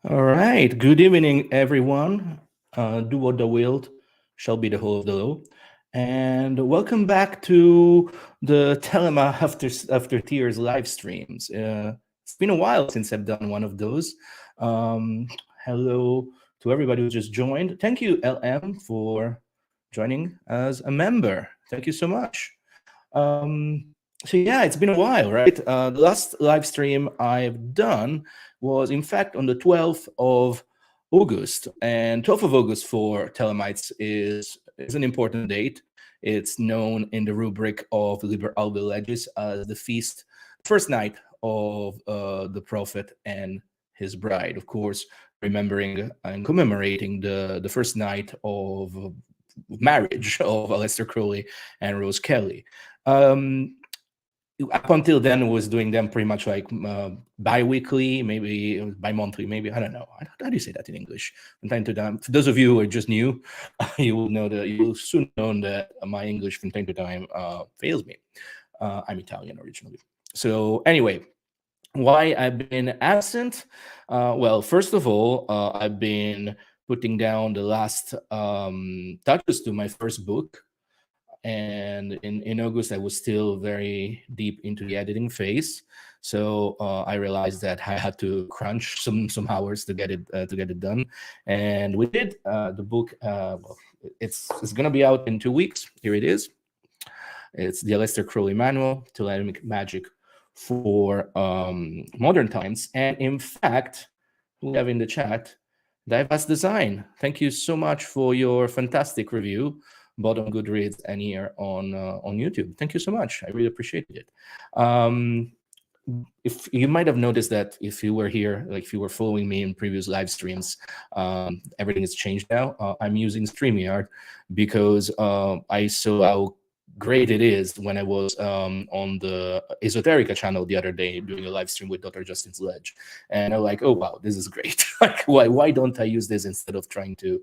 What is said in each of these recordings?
All right. Good evening, everyone. Do what the will shall be the whole of the law. And welcome back to the Thelema After Tears live streams. It's been a while since I've done one of those. Um, Hello to everybody who just joined. Thank you, LM, for joining as a member. Thank you so much. Um, so yeah, it's been a while, right? The last live stream I've done was, in fact, on the 12th of August, and 12th of August for Thelemites is an important date. It's known in the rubric of Liber Alba Legis as the feast, first night of the prophet and his bride. Of course, remembering and commemorating the first night of marriage of Aleister Crowley and Rose Kelly. Um, Up until then, was doing them pretty much like bi-weekly, maybe bi-monthly, maybe, I don't know. How do you say that in English? From time to time, for those of you who are just new, you will know that you will soon know that my English from time to time fails me. I'm Italian originally. So anyway, why I've been absent? Well, first of all, I've been putting down the last touches to my first book, and in August I was still very deep into the editing phase. So I realized that I had to crunch some hours to get it done, and we did. The book, well, it's gonna be out in 2 weeks. Here it is. It's the Aleister Crowley Manual, Thelemic Magic for modern times. And in fact, we have in the chat Diverse Design. Thank you so much for your fantastic review, both on Goodreads and here on YouTube. Thank you so much. I really appreciated it. If you might have noticed that if you were here, like if you were following me in previous live streams, everything has changed now. I'm using StreamYard because I saw how great it is when I was on the Esoterica channel the other day doing a live stream with Dr. Justin Sledge, and I'm like, oh wow, this is great. Like, why don't I use this instead of trying to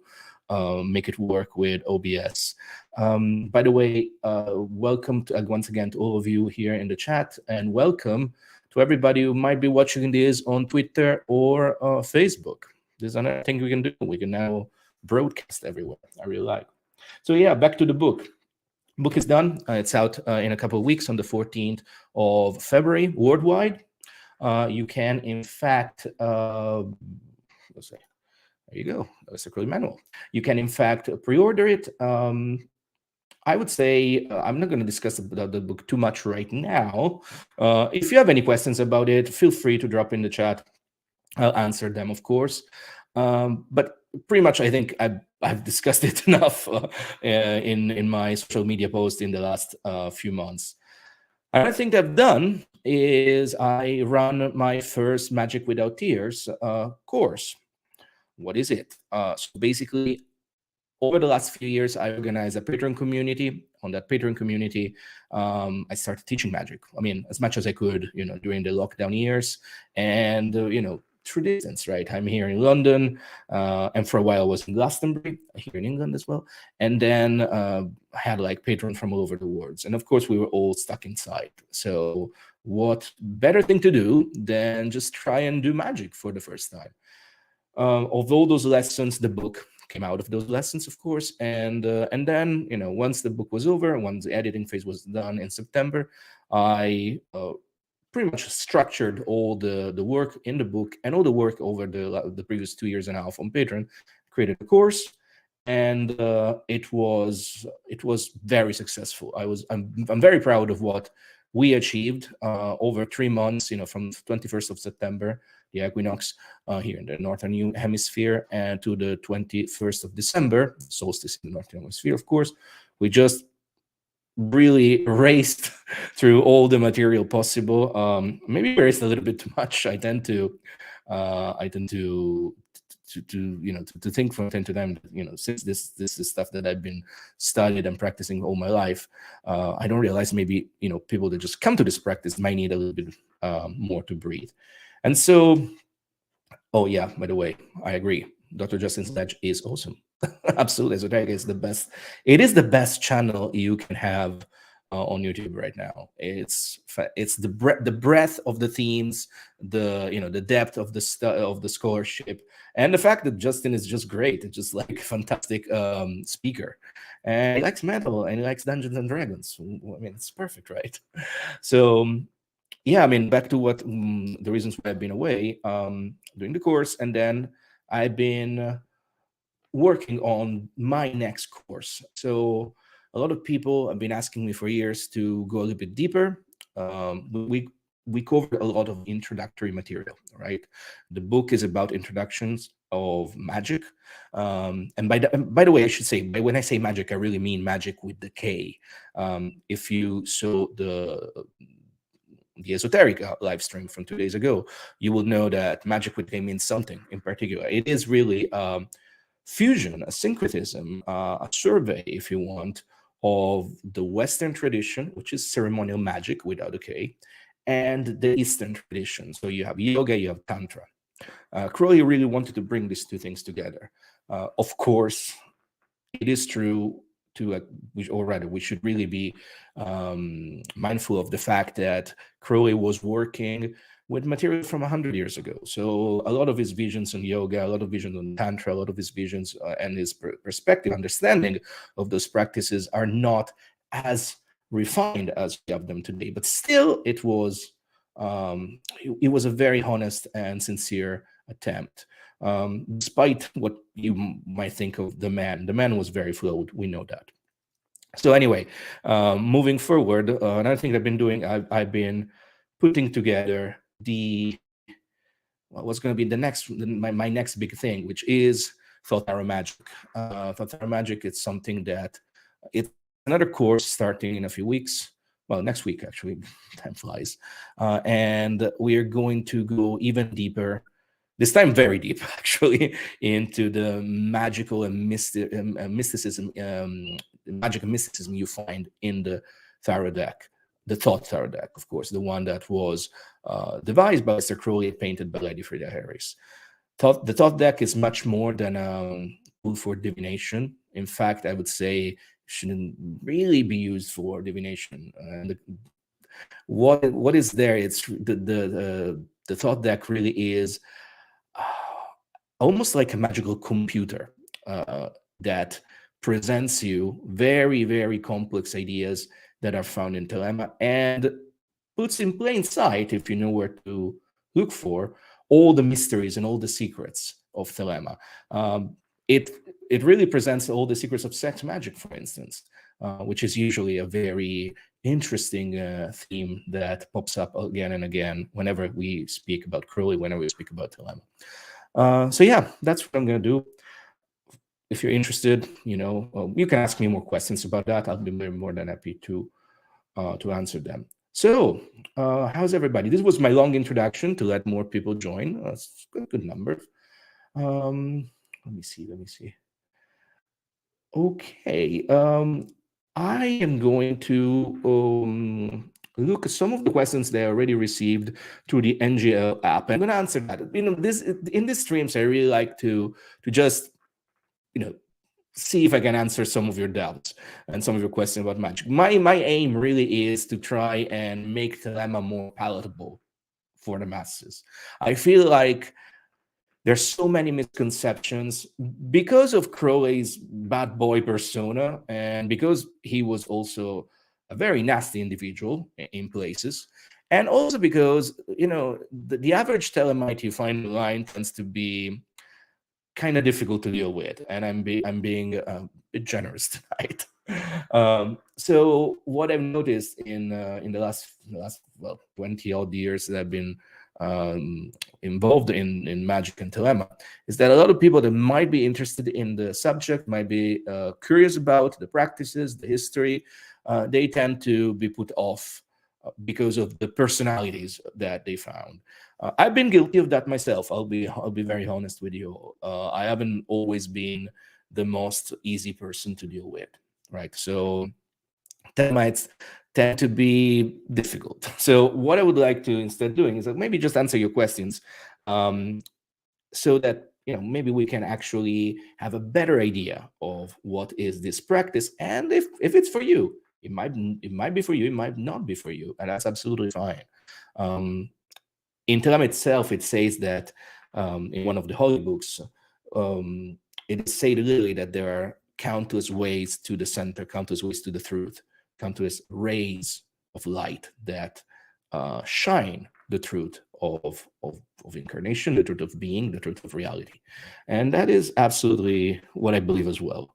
make it work with OBS? By the way, welcome to, once again to all of you here in the chat, and welcome to everybody who might be watching this on Twitter or Facebook. There's another thing we can do. We can now broadcast everywhere. I really like. So yeah, back to the book. Book is done. It's out in a couple of weeks on the 14th of February worldwide. You can, in fact, let's see. There you go. That's a Crowley Manual. You can, in fact, pre-order it. I would say I'm not going to discuss the book too much right now. If you have any questions about it, feel free to drop in the chat. I'll answer them, of course. But pretty much, I think I've discussed it enough in my social media post in the last few months. Another thing that I've done is I run my first Magic Without Tears course. What is it? So basically, over the last few years, I organized a Patreon community. On that Patreon community, I started teaching magic. I mean, as much as I could, during the lockdown years, and through distance, right? I'm here in London, and for a while I was in Glastonbury, here in England as well. And then I had like patrons from all over the world, and of course we were all stuck inside. So what better thing to do than just try and do magic for the first time? Although those lessons, the book came out of those lessons, of course, and then once the book was over, once the editing phase was done in September, I pretty much structured all the work in the book and all the work over the previous 2 years and a half on Patreon, created a course, and it was very successful. I'm very proud of what we achieved over 3 months, from 21st of September, the equinox here in the northern hemisphere, and to the 21st of December, solstice in the northern hemisphere, of course. We just really raced through all the material possible. Maybe raced a little bit too much. I tend to think from time to time, since this is stuff that I've been studied and practicing all my life, I don't realize maybe people that just come to this practice might need a little bit more to breathe. And so, oh yeah, by the way, I agree. Dr. Justin Sledge is awesome. Absolutely, Esoterica is the best. It is the best channel you can have on YouTube right now. It's the breadth of the themes, the depth of the scholarship, and the fact that Justin is just great. It's just like fantastic speaker, and he likes metal and he likes Dungeons and Dragons. I mean, it's perfect, right? So yeah, I mean, back to what the reasons why I've been away, doing the course, and then I've been working on my next course. So a lot of people have been asking me for years to go a little bit deeper. We covered a lot of introductory material, right? The book is about introductions of magic, and by the way, I should say, when I say magic, I really mean magic with the K. If you saw the esoteric live stream from 2 days ago, you will know that magic with K means something in particular. It is really fusion, a syncretism, a survey, if you want, of the Western tradition, which is ceremonial magic without a K, and the Eastern tradition. So you have yoga, you have Tantra. Crowley really wanted to bring these two things together. Of course, it is true we should really be mindful of the fact that Crowley was working with material from 100 years ago. So a lot of his visions on yoga, a lot of visions on Tantra, a lot of his visions and his perspective, understanding of those practices are not as refined as we have them today. But still, it was a very honest and sincere attempt. Despite what you might think of the man was very flawed. We know that. So anyway, moving forward, another thing I've been doing, I've been putting together what's going to be my next big thing, which is Thought Tarot Magic. Thought Tarot Magic, it's something that it's another course starting in a few weeks. Well, next week, actually, time flies. And we are going to go even deeper, this time very deep, actually, into the magical and mysticism, magic and mysticism you find in the tarot deck, the Thought Tarot deck, of course, the one that was devised by Aleister Crowley and painted by Lady Frida Harris. The Thought deck is much more than a tool for divination. In fact, I would say it shouldn't really be used for divination. What is there? It's the Thought deck really is almost like a magical computer that presents you very, very complex ideas that are found in Thelema and puts in plain sight, if you know where to look for, all the mysteries and all the secrets of Thelema. It really presents all the secrets of sex magic, for instance, which is usually a very interesting theme that pops up again and again whenever we speak about Crowley, whenever we speak about Thelema. So yeah, that's what I'm going to do. If you're interested, you can ask me more questions about that. I'll be more than happy to answer them. So, how's everybody? This was my long introduction to let more people join. It's a good number. Let me see. Okay. I am going to look at some of the questions that I already received through the NGL app. I'm going to answer that. In these streams, I really like to just see if I can answer some of your doubts and some of your questions about magic. My aim really is to try and make Thelema more palatable for the masses. I feel like there's so many misconceptions because of Crowley's bad boy persona, and because he was also a very nasty individual in places, and also because the average Thelemite you find online tends to be kind of difficult to deal with, and I'm being a bit generous tonight. So what I've noticed in the last 20 odd years that I've been involved in magic and Thelema is that a lot of people that might be interested in the subject, might be curious about the practices, the history, they tend to be put off because of the personalities that they found. I've been guilty of that myself. I'll be very honest with you. I haven't always been the most easy person to deal with, right? So Thelemites tend to be difficult. So what I would like to instead doing is maybe just answer your questions, so that maybe we can actually have a better idea of what is this practice, and if it's for you, It might be for you, it might not be for you, and that's absolutely fine. In Thelema itself, it says that in one of the holy books, um, it is said literally that there are countless ways to the center, countless ways to the truth, countless rays of light that shine the truth of incarnation, the truth of being, the truth of reality. And that is absolutely what I believe as well.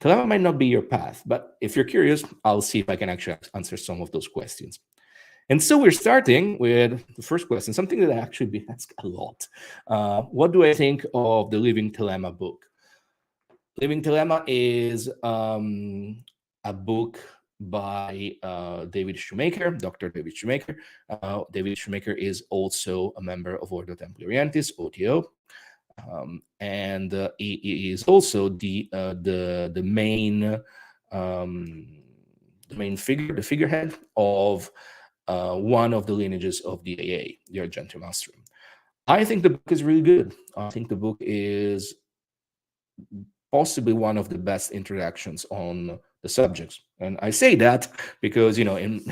Thelema might not be your path, but if you're curious, I'll see if I can actually answer some of those questions. And so we're starting with the first question, something that I actually been asked a lot. What do I think of the Living Thelema book? Living Thelema is a book by David Shoemaker, Dr. David Shoemaker. David Shoemaker is also a member of Ordo Templi Orientis, O.T.O. And he is also the main figure, the figurehead of one of the lineages of the AA, the Argentine Mastery. I think the book is really good. I think the book is possibly one of the best introductions on the subjects. And I say that because, in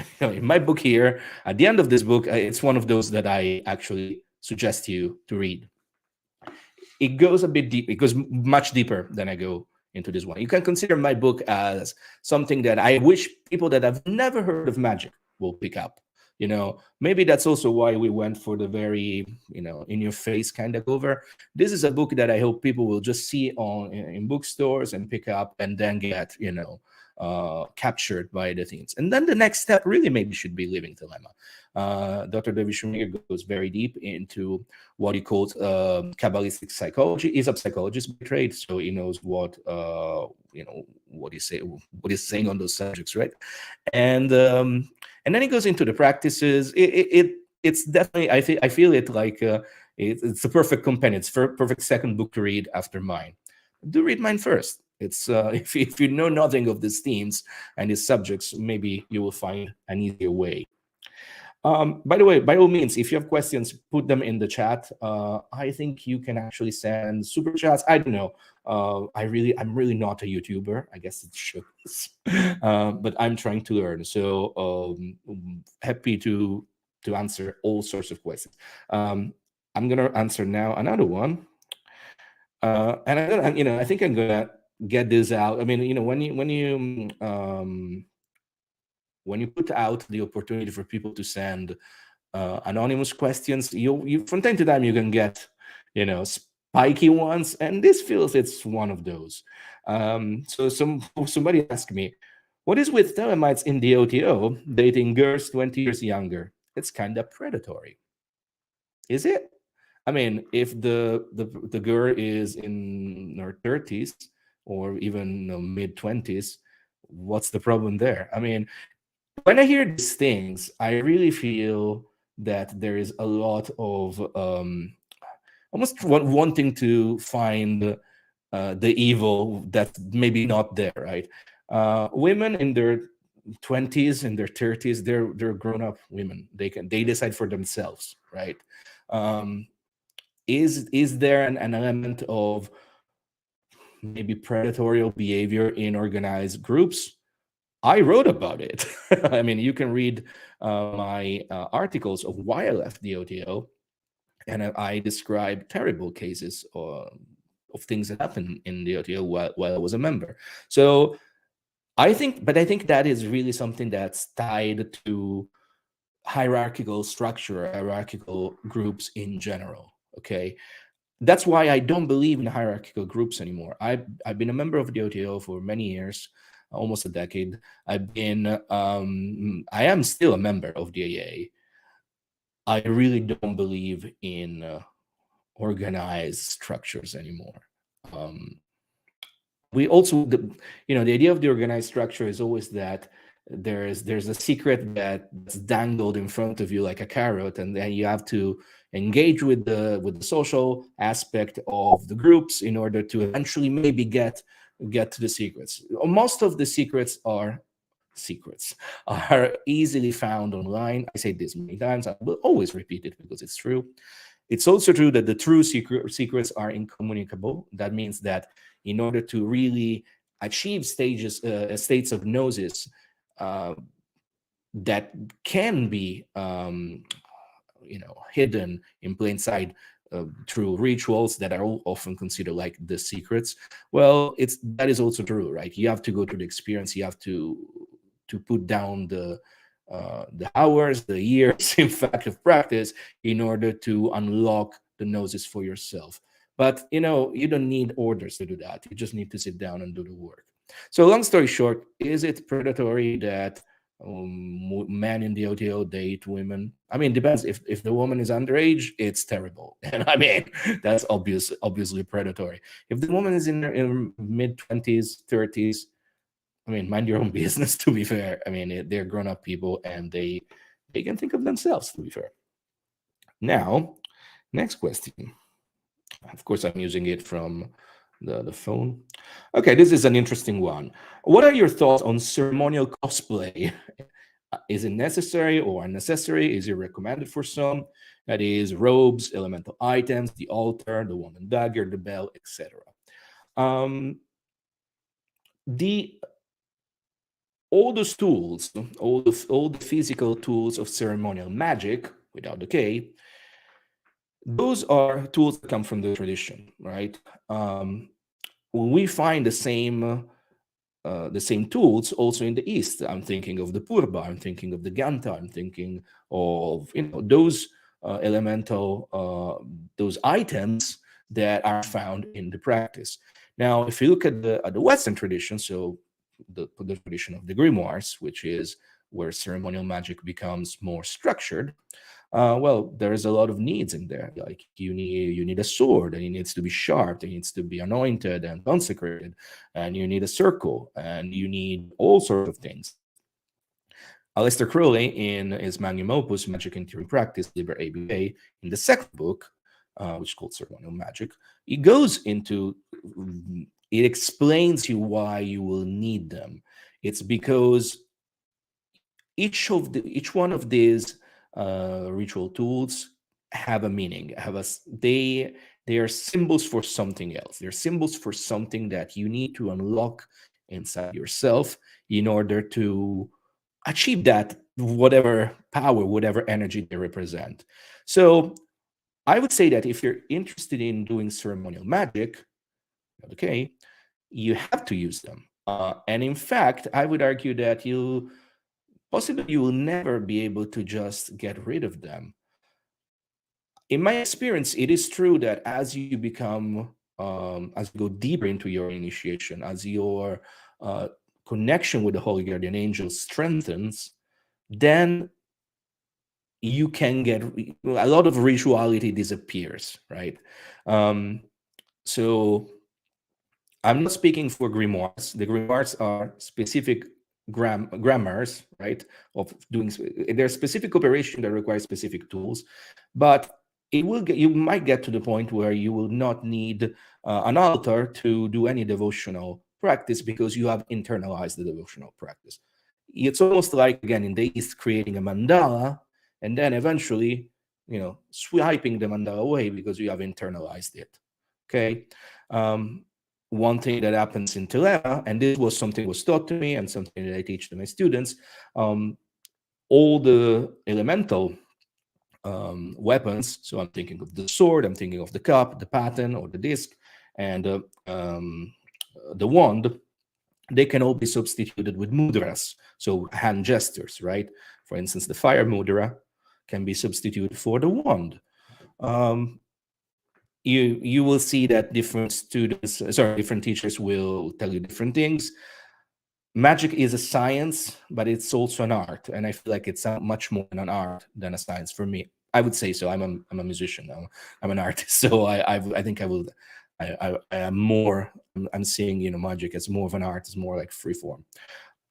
my book here, at the end of this book, it's one of those that I actually suggest you to read. It goes a bit deep. It goes much deeper than I go into this one. You can consider my book as something that I wish people that have never heard of Magick will pick up. Maybe that's also why we went for the very, in your face kind of cover. This is a book that I hope people will just see in bookstores and pick up and then get, captured by the themes. And then the next step really maybe should be Living Thelema. Dr. David Shoemaker goes very deep into what he calls Kabbalistic psychology. He's a psychologist by trade, so he knows what he's saying on those subjects, right? And then he goes into the practices. It's definitely, I feel it like it's a perfect companion. It's a perfect second book to read after mine. Do read mine first. It's if you know nothing of these themes and these subjects, maybe you will find an easier way. By the way, by all means, if you have questions, put them in the chat. I think you can actually send super chats. I don't know. I'm really not a YouTuber. I guess it shows, but I'm trying to learn. So happy to answer all sorts of questions. I'm gonna answer now another one, and I think I'm gonna get this out. I mean, when you put out the opportunity for people to send anonymous questions, you from time to time you can get spiky ones, and this feels it's one of those. So somebody asked me, what is with Thelemites in the O.T.O dating girls 20 years younger? It's kind of predatory. Is it? I mean, if the girl is in her 30s or even mid-20s, what's the problem there? I mean, when I hear these things, I really feel that there is a lot of almost wanting to find the evil that's maybe not there, right? Women in their 20s and their 30s, they're grown-up women. They decide for themselves, right? Is there an element of maybe predatory behavior in organized groups? I wrote about it. I mean, you can read my articles of why I left the O.T.O, and I describe terrible cases of things that happened in the O.T.O while I was a member. So I think that is really something that's tied to hierarchical structure, hierarchical groups in general. Okay. That's why I don't believe in hierarchical groups anymore. I've been a member of the O.T.O for many years, almost a decade. I am still a member of the AA. I really don't believe in organized structures anymore. We also, the idea of the organized structure is always that there's a secret that's dangled in front of you like a carrot, and then you have to engage with the social aspect of the groups in order to eventually maybe get to the secrets. Most of the secrets are easily found online. I say this many times. I will always repeat it because it's true. It's also true that the true secrets are incommunicable. That means that in order to really achieve states of gnosis, that can be hidden in plain sight through rituals that are often considered like the secrets. Well, that is also true, right? You have to go through the experience. You have to put down the hours, the years, in fact, of practice in order to unlock the gnosis for yourself. But you don't need orders to do that. You just need to sit down and do the work. So, long story short, is it predatory that men in the O.T.O date women? I mean, depends. If the woman is underage, it's terrible, and I mean that's obviously predatory. If the woman is in her mid-20s, 30s, I mean, mind your own business. To be fair, I mean they're grown-up people and they can think of themselves. To be fair. Now, next question. Of course, I'm using it from the phone. Okay, this is an interesting one. What are your thoughts on ceremonial cosplay? Is it necessary or unnecessary? Is it recommended for some? That is robes, elemental items, the altar, the wand and dagger, the bell, etc. The all those tools, all the physical tools of ceremonial magic, without the K, those are tools that come from the tradition, right? We find the same tools also in the East. I'm thinking of the Purba, I'm thinking of the Ganta, I'm thinking of those elemental those items that are found in the practice. Now, if you look at the Western tradition, so the tradition of the grimoires, which is where ceremonial magic becomes more structured, well, there is a lot of needs in there. Like you need a sword, and it needs to be sharp, it needs to be anointed and consecrated, and you need a circle, and you need all sorts of things. Aleister Crowley, in his magnum opus, Magic in Theory and Practice, Liber ABA, in the second book, which is called Ceremonial Magic, it goes into, it explains you why you will need them. It's because each one of these ritual tools have a meaning, they are symbols for something else. They're symbols for something that you need to unlock inside yourself in order to achieve that, whatever power, whatever energy they represent. So I would say that if you're interested in doing ceremonial magic, okay, you have to use them. And in fact, I would argue that possibly you will never be able to just get rid of them. In my experience, it is true that as you become, as you go deeper into your initiation, as your connection with the Holy Guardian Angel strengthens, then you can get a lot of rituality disappears, right? So I'm not speaking for grimoires. The grimoires are specific grammars, right? Of doing there's specific operation that requires specific tools, but you might get to the point where you will not need an altar to do any devotional practice because you have internalized the devotional practice. It's almost like, again, in the East, creating a mandala and then eventually, swiping the mandala away because you have internalized it. Okay. One thing that happens in Thelema, and this was something that was taught to me and something that I teach to my students, all the elemental weapons, so I'm thinking of the sword, I'm thinking of the cup, the paten or the disc, and the wand, they can all be substituted with mudras, so hand gestures, right? For instance, the fire mudra can be substituted for the wand. You will see that different teachers will tell you different things. Magic is a science, but it's also an art, and I feel like it's much more an art than a science for me. I would say so. I'm a musician. I'm an artist, so I think I will. I am more. I'm seeing magic as more of an art, as more like free form.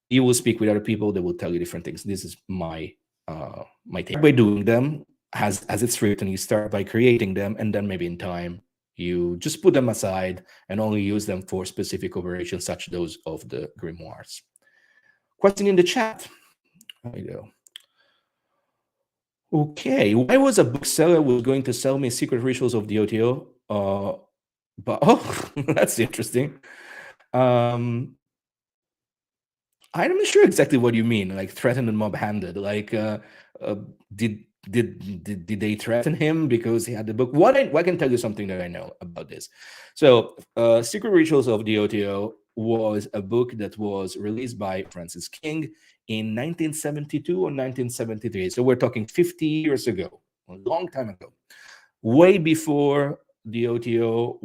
You will speak with other people; they will tell you different things. This is my take. By doing them, as it's written, you start by creating them, and then maybe in time you just put them aside and only use them for specific operations, such those of the grimoires. Question in the chat. There you go. Okay, why was a bookseller was going to sell me Secret Rituals of the O.T.O? But that's interesting. I'm not sure exactly what you mean, like threatened and mob-handed. Like, uh, did did they threaten him because he had the book? I can tell you something that I know about this. So, Secret Rituals of the O.T.O was a book that was released by Francis King in 1972 or 1973. So we're talking 50 years ago, a long time ago, way before the O.T.O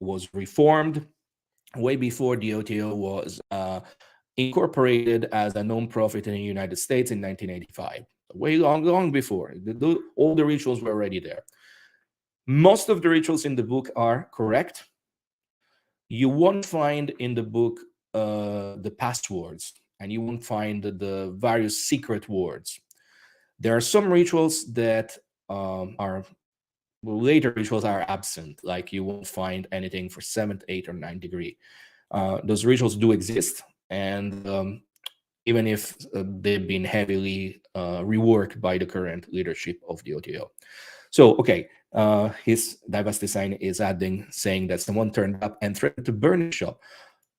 was reformed, way before the O.T.O was incorporated as a non-profit in the United States in 1985. Way long before. All the rituals were already there. Most of the rituals in the book are correct. You won't find in the book the passwords, and you won't find the various secret words. There are some rituals that are later rituals are absent, like you won't find anything for 7th, 8th, or 9th degree. Those rituals do exist, and even if they've been heavily reworked by the current leadership of the O.T.O. So, okay, his diverse design is adding, saying that someone turned up and threatened to burn his shop.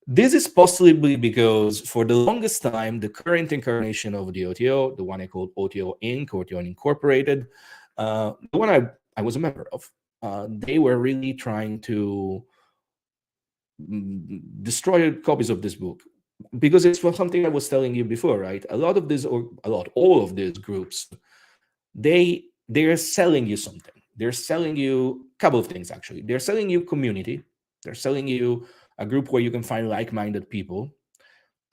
This is possibly because for the longest time, the current incarnation of the O.T.O, the one I called O.T.O Inc., O.T.O Incorporated, the one I was a member of, they were really trying to destroy copies of this book, because it's something I was telling you before, right? A lot of this, or all of these groups, they're selling you something. They're selling you a couple of things, actually. They're selling you community. They're selling you a group where you can find like-minded people.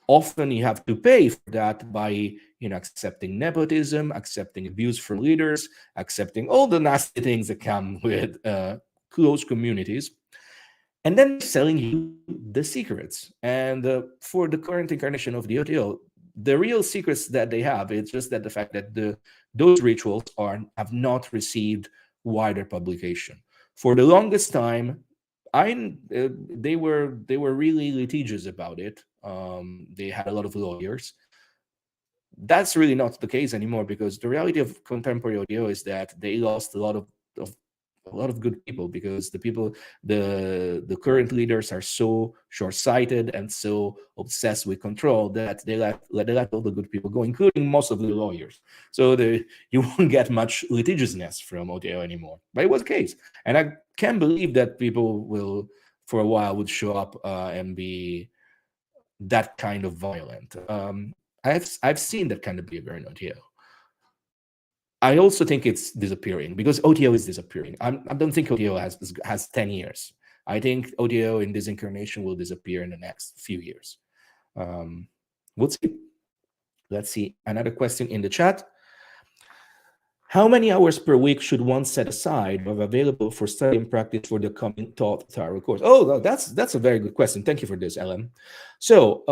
Often you have to pay for that by accepting nepotism, accepting abuse from leaders, accepting all the nasty things that come with close communities. And then selling you the secrets. And for the current incarnation of the O.T.O, the real secrets that they have, it's just that the fact that those rituals have not received wider publication. For the longest time, they were really litigious about it. They had a lot of lawyers. That's really not the case anymore, because the reality of contemporary O.T.O is that they lost a lot of good people, because the current leaders are so short-sighted and so obsessed with control that they let all the good people go, including most of the lawyers. So you won't get much litigiousness from O.T.O anymore. But it was the case, and I can't believe that people will, for a while, would show up and be that kind of violent. I've seen that kind of behavior in O.T.O. I also think it's disappearing, because O.T.O is disappearing. I don't think O.T.O has 10 years. I think O.T.O in this incarnation will disappear in the next few years. We'll see. Let's see. Another question in the chat. How many hours per week should one set aside or available for study and practice for the coming taught tarot course? Oh, that's a very good question. Thank you for this, Ellen. So,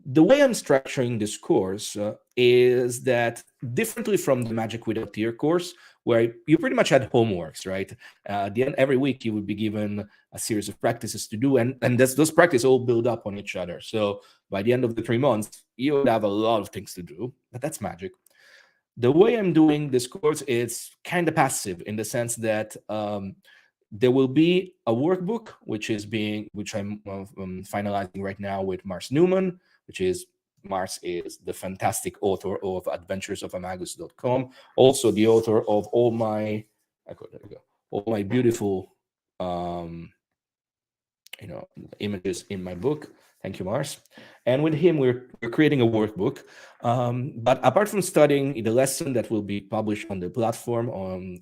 the way I'm structuring this course is that, differently from the Magic Without Tear course, where you pretty much had homeworks, right? At the end, every week you would be given a series of practices to do, and those practices all build up on each other. So by the end of the 3 months, you would have a lot of things to do, but that's magic. The way I'm doing this course is kind of passive, in the sense that there will be a workbook, which I'm finalizing right now with Mars Newman, Mars is the fantastic author of adventuresofamagus.com, also the author of all my beautiful images in my book. Thank you, Mars. And with him, we're creating a workbook. But apart from studying the lesson that will be published on the platform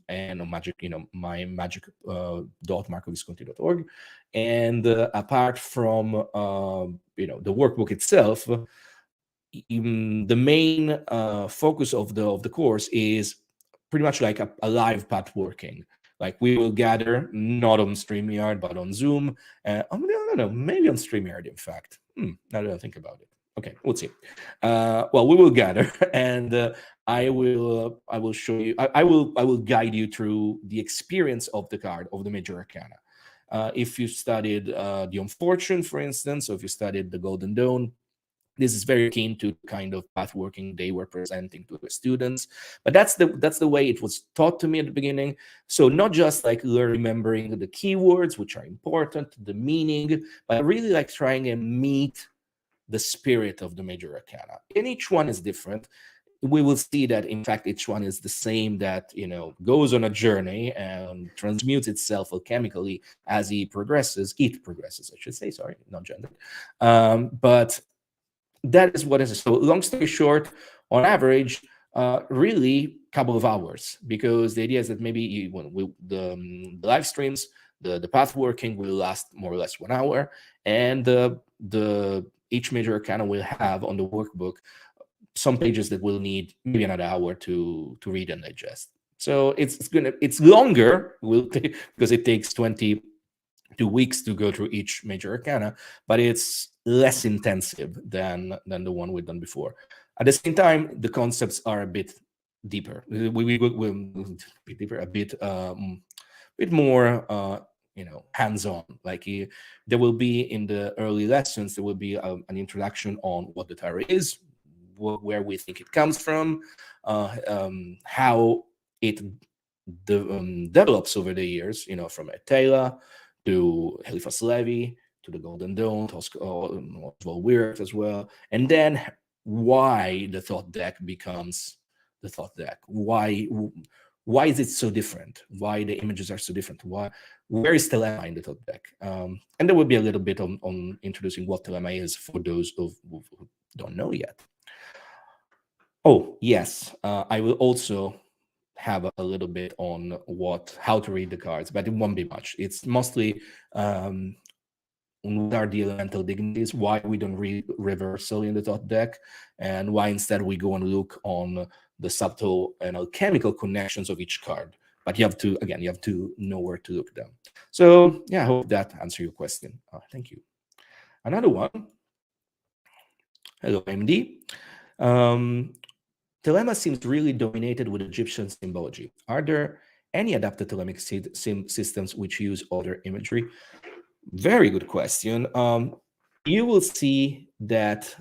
and on Magick, my magic.marcovisconti.org, and apart from the workbook itself, the main focus of the course is pretty much like a live path working. Like, we will gather not on StreamYard but on Zoom. No, maybe on StreamYard, in fact. Now that I think about it. Okay, we'll see. Well, we will gather, and I will show you. I will guide you through the experience of the card of the Major Arcana. If you studied the Unfortunate, for instance, or if you studied the Golden Dawn, this is very keen to the kind of path working they were presenting to the students. But that's the way it was taught to me at the beginning. So not just like remembering the keywords, which are important, the meaning, but really like trying and meet the spirit of the major arcana. And each one is different. We will see that in fact each one is the same, that goes on a journey and transmutes itself alchemically as it progresses, I should say, sorry, not gendered. But that is what it is. So long story short, on average, really couple of hours, because the idea is that maybe the live streams, the path working will last more or less 1 hour, and the each major arcana will have on the workbook some pages that will need maybe another hour to read and digest. So it's longer, because it takes 22 weeks to go through each major arcana, but it's less intensive than the one we've done before. At the same time, the concepts are a bit deeper. We'll be deeper, a bit more hands-on. Like there will be, in the early lessons, there will be an introduction on what the tarot is, where we think it comes from, how it develops over the years, from Thelema to Eliphas Levi to the Golden Dawn, to Oswald Wirth as well, and then why the thought deck becomes the thought deck. Why is it so different? Why the images are so different? Where is Thelema in the thought deck? And there will be a little bit on introducing what Thelema is for those who don't know yet. Oh yes, I will also have a little bit on how to read the cards, but it won't be much. It's mostly what are the elemental dignities, why we don't read reversal in the thought deck, and why instead we go and look on the subtle and alchemical connections of each card. But you have to know where to look them. So yeah, I hope that answers your question. Thank you. Another one. Hello, MD. Thelema seems really dominated with Egyptian symbology. Are there any adapted Thelemic systems which use other imagery? Very good question. You will see that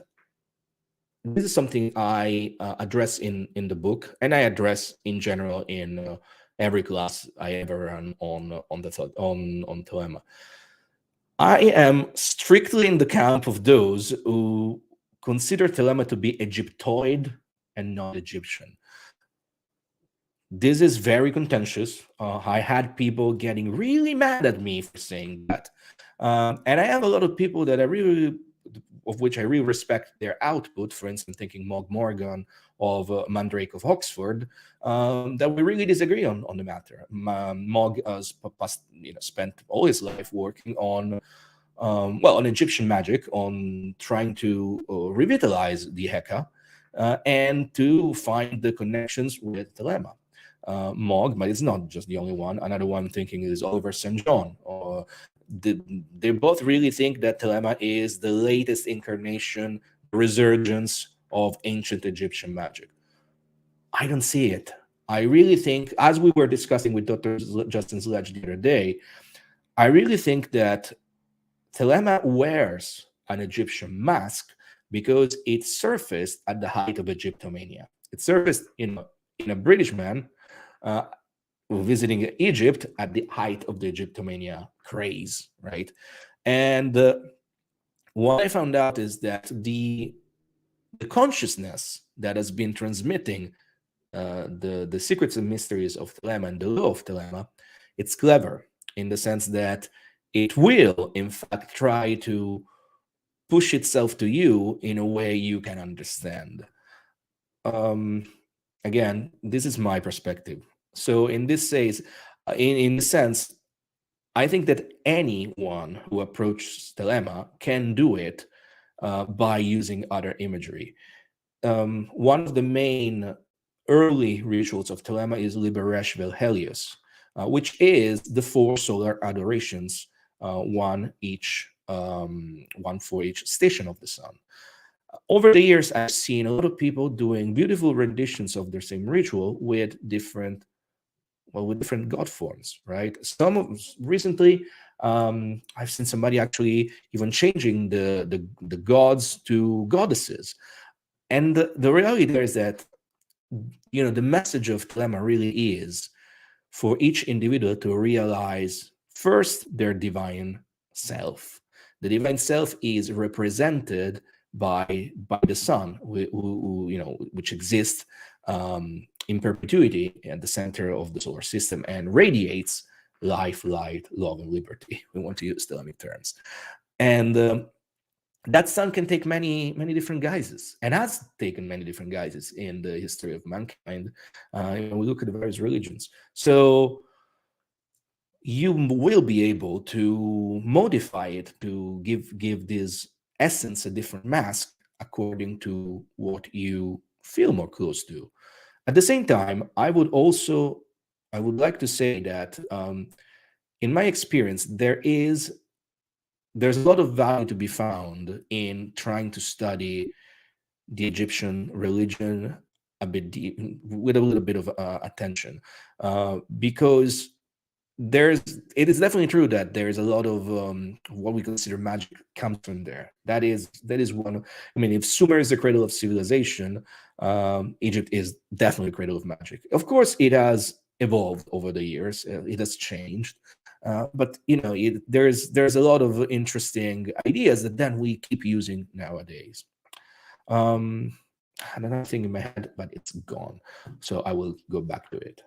this is something I address in the book, and I address in general in every class I ever run on Thelema. I am strictly in the camp of those who consider Thelema to be Egyptoid and not Egyptian. This is very contentious. I had people getting really mad at me for saying that. And I have a lot of people that of which I really respect their output. For instance, thinking Mog Morgan of Mandrake of Oxford, that we really disagree on the matter. Mog has spent all his life working on Egyptian magic, on trying to revitalize the Heka, and to find the connections with Thelema. Mog, but it's not just the only one. Another one thinking is Oliver St. John. They both really think that Thelema is the latest incarnation, resurgence of ancient Egyptian magic. I don't see it. I really think, as we were discussing with Dr. Justin Sledge the other day, I really think that Thelema wears an Egyptian mask because it surfaced at the height of Egyptomania. It surfaced in a British man visiting Egypt at the height of the Egyptomania craze, right? And what I found out is that the consciousness that has been transmitting the secrets and mysteries of Thelema and the law of Thelema, it's clever in the sense that it will, in fact, try to push itself to you in a way you can understand. Again, this is my perspective. So in this case, in a sense, I think that anyone who approaches Thelema can do it by using other imagery. One of the main early rituals of Thelema is Liberesh Vel Helios, which is the 4 solar adorations, one for each station of the sun. Over the years, I've seen a lot of people doing beautiful renditions of the same ritual with different well, with different god forms, right? Some of recently, I've seen somebody actually even changing the gods to goddesses. And the reality there is that, the message of Thelema really is for each individual to realize first their divine self. The divine self is represented by the sun, which exists in perpetuity at the center of the solar system and radiates life, light, love, and liberty. We want to use Thelemic terms. And that sun can take many, many different guises, and has taken many different guises in the history of mankind. We look at the various religions. So you will be able to modify it to give this essence a different mask according to what you feel more close to. At the same time, I would like to say that in my experience, there's a lot of value to be found in trying to study the Egyptian religion a bit deep, with a little bit of attention, because it is definitely true that there is a lot of what we consider magic comes from there. That is one. I mean, if Sumer is the cradle of civilization, Egypt is definitely the cradle of magic. Of course, it has evolved over the years. It has changed, but there's a lot of interesting ideas that then we keep using nowadays. I had another thing in my head, but it's gone, so I will go back to it.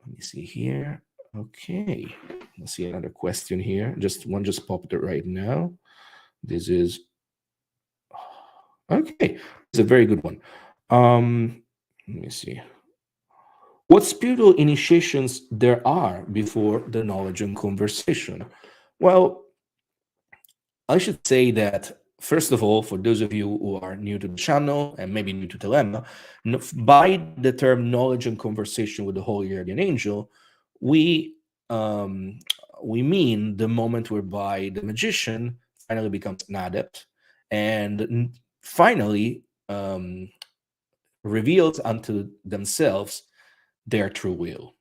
Let me see here. Okay, let's see another question here. One just popped it right now. This is okay. It's a very good one. Let me see. What spiritual initiations there are before the knowledge and conversation? Well, I should say that, first of all, for those of you who are new to the channel and maybe new to Thelema, by the term knowledge and conversation with the Holy Guardian Angel, we mean the moment whereby the magician finally becomes an adept and finally reveals unto themselves their true will.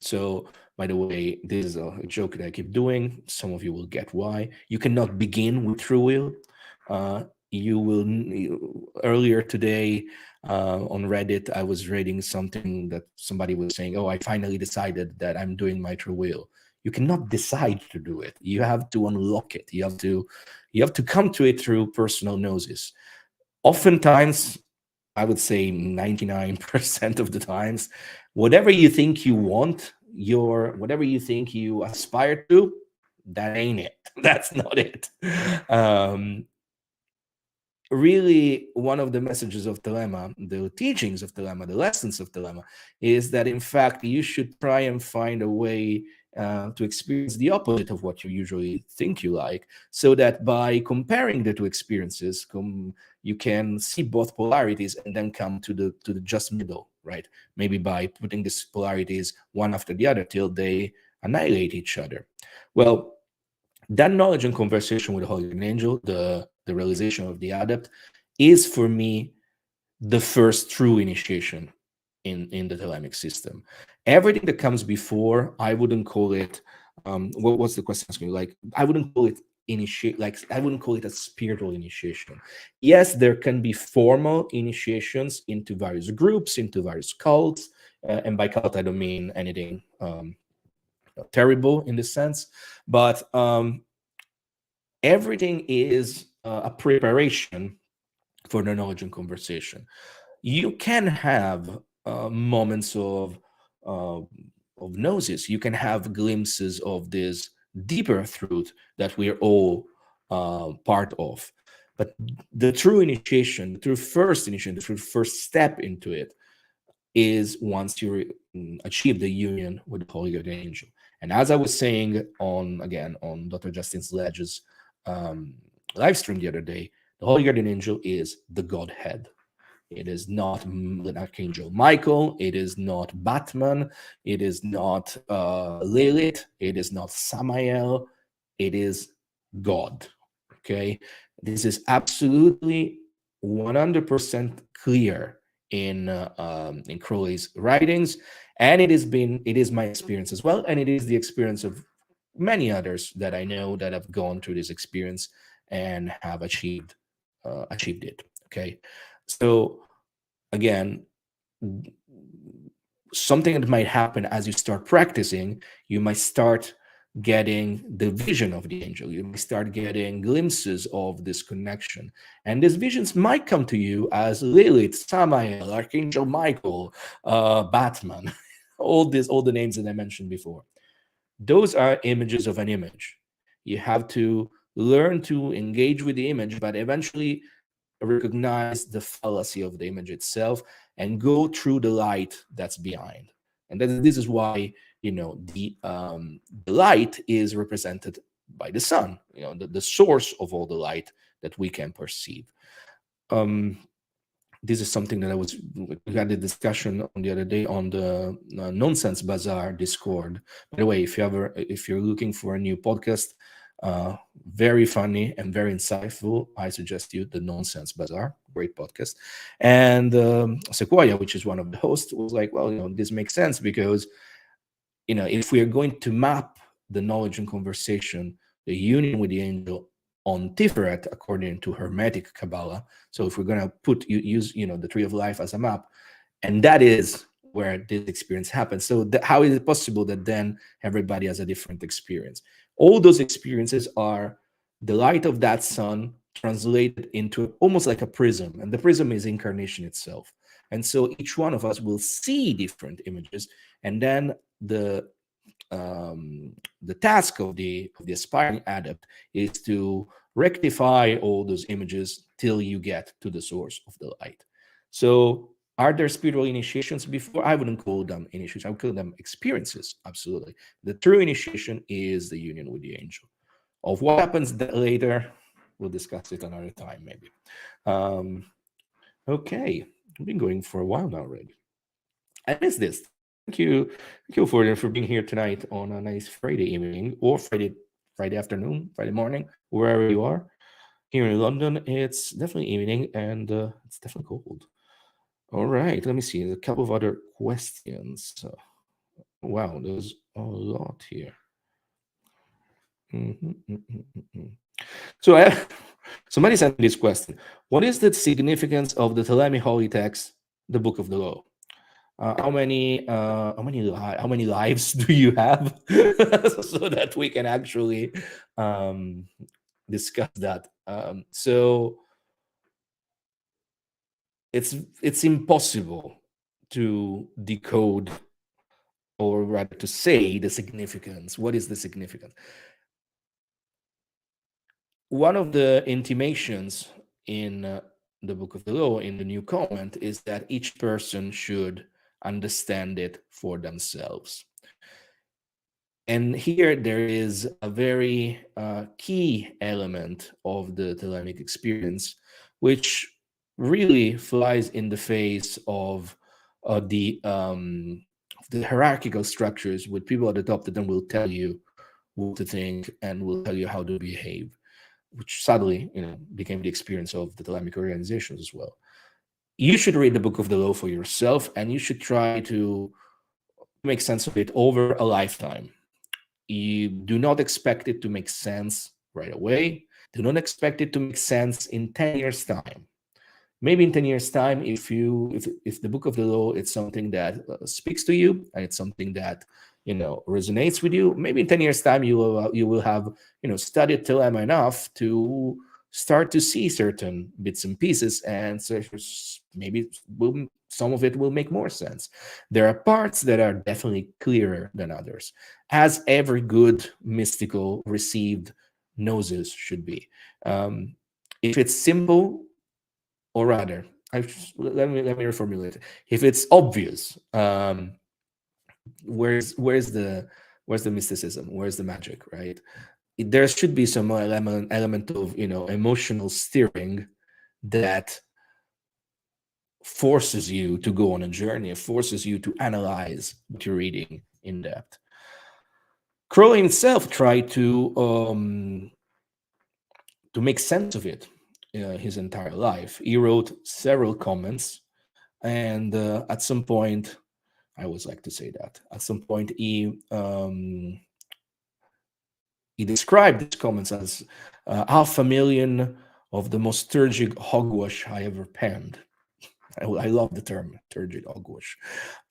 So, by the way, this is a joke that I keep doing. Some of you will get why. You cannot begin with true will. Earlier today on Reddit, I was reading something that somebody was saying, "Oh, I finally decided that I'm doing my true will." You cannot decide to do it. You have to unlock it. You have to come to it through personal gnosis. Oftentimes, I would say 99% of the times, whatever you think you want, whatever you think you aspire to, that ain't it. That's not it. Really, one of the messages of Thelema, the teachings of Thelema, the lessons of Thelema, is that in fact you should try and find a way to experience the opposite of what you usually think you like, so that by comparing the two experiences, you can see both polarities and then come to the just middle, right? Maybe by putting these polarities one after the other till they annihilate each other. Well, that knowledge and conversation with the Holy Angel, the realization of the adept, is for me the first true initiation in the Thelemic system. Everything that comes before, I wouldn't call it. What's the question asking? Like, I wouldn't call it initiate. Like, I wouldn't call it a spiritual initiation. Yes, there can be formal initiations into various groups, into various cults, and by cult I don't mean anything terrible in this sense, but everything is a preparation for the knowledge and conversation. You can have moments of gnosis. You can have glimpses of this deeper truth that we're all part of. But the true initiation, the true first initiation, the true first step into it is once you achieve the union with the Holy Guardian Angel. And as I was saying on Dr. Justin Sledge's live stream the other day, the Holy Guardian Angel is the Godhead. It is not Archangel Michael. It is not Batman. It is not Lilith. It is not Samael. It is God. Okay? This is absolutely 100% clear in Crowley's writings, and it is my experience as well, and it is the experience of many others that I know that have gone through this experience and have achieved it. Okay, so again, something that might happen as you start practicing, you might start getting the vision of the angel. You might start getting glimpses of this connection. And these visions might come to you as Lilith, Samael, Archangel Michael, Batman, all the names that I mentioned before. Those are images of an image. You have to learn to engage with the image, but eventually recognize the fallacy of the image itself and go through the light that's behind. And this is why, the light is represented by the sun, the source of all the light that we can perceive. This is something that we had a discussion on the other day on the Nonsense Bazaar Discord. By the way, if you're looking for a new podcast, very funny and very insightful, I suggest you the Nonsense Bazaar, great podcast. And Sequoia, which is one of the hosts, was like, well, this makes sense because, if we are going to map the knowledge and conversation, the union with the angel on Tiferet, according to Hermetic Kabbalah. So if we're going to use the tree of life as a map, and that is where this experience happens. So how is it possible that then everybody has a different experience? All those experiences are the light of that sun translated into almost like a prism, and the prism is incarnation itself. And so each one of us will see different images, and then the task of the aspiring adept is to rectify all those images till you get to the source of the light. So are there spiritual initiations before? I wouldn't call them initiations. I would call them experiences. Absolutely. The true initiation is the union with the angel. Of what happens later, we'll discuss it another time, maybe. Okay. We've been going for a while now already. I miss this. Thank you for being here tonight on a nice Friday evening or Friday afternoon, Friday morning, wherever you are. Here in London, it's definitely evening and it's definitely cold. All right, let me see. There's a couple of other questions. Wow, there's a lot here. So somebody sent me this question. What is the significance of the Thelemic holy text, the Book of the Law? How many lives do you have so that we can actually discuss that? So it's impossible to decode, or rather to say the significance. What is the significance? One of the intimations in the Book of the Law, in the New Covenant, is that each person should understand it for themselves. And here there is a very key element of the Thelemic experience, which really flies in the face of the hierarchical structures with people at the top that then will tell you what to think and will tell you how to behave, which sadly, became the experience of the Thelemic organizations as well. You should read the Book of the Law for yourself, and you should try to make sense of it over a lifetime. You do not expect it to make sense right away. Do not expect it to make sense in 10 years' time. Maybe in 10 years' time, if the Book of the Law is something that speaks to you and it's something that resonates with you, maybe in 10 years' time you will have studied Thelema enough to start to see certain bits and pieces, and so maybe some of it will make more sense. There are parts that are definitely clearer than others, as every good mystical received gnosis should be. If it's simple, or rather, let me reformulate. If it's obvious, where's the mysticism? Where's the magic? Right? There should be some element of emotional steering that forces you to go on a journey, forces you to analyze what you're reading in depth. Crowley himself tried to make sense of it his entire life. He wrote several comments And at some point, I always like to say that at some point he described his comments as 500,000 of the most turgid hogwash I ever penned. I love the term turgid hogwash.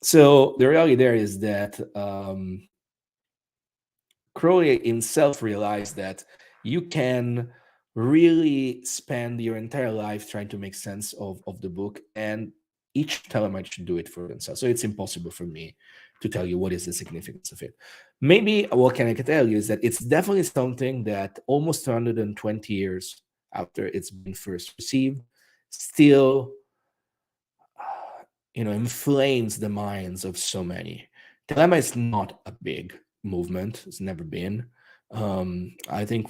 So the reality there is that Crowley himself realized that you can really spend your entire life trying to make sense of the book, and each Thelemite should do it for themselves. So it's impossible for me to tell you what is the significance of it. Maybe what can I tell you is that it's definitely something that almost 120 years after it's been first received, still inflames the minds of so many. Thelema is not a big movement. It's never been. I think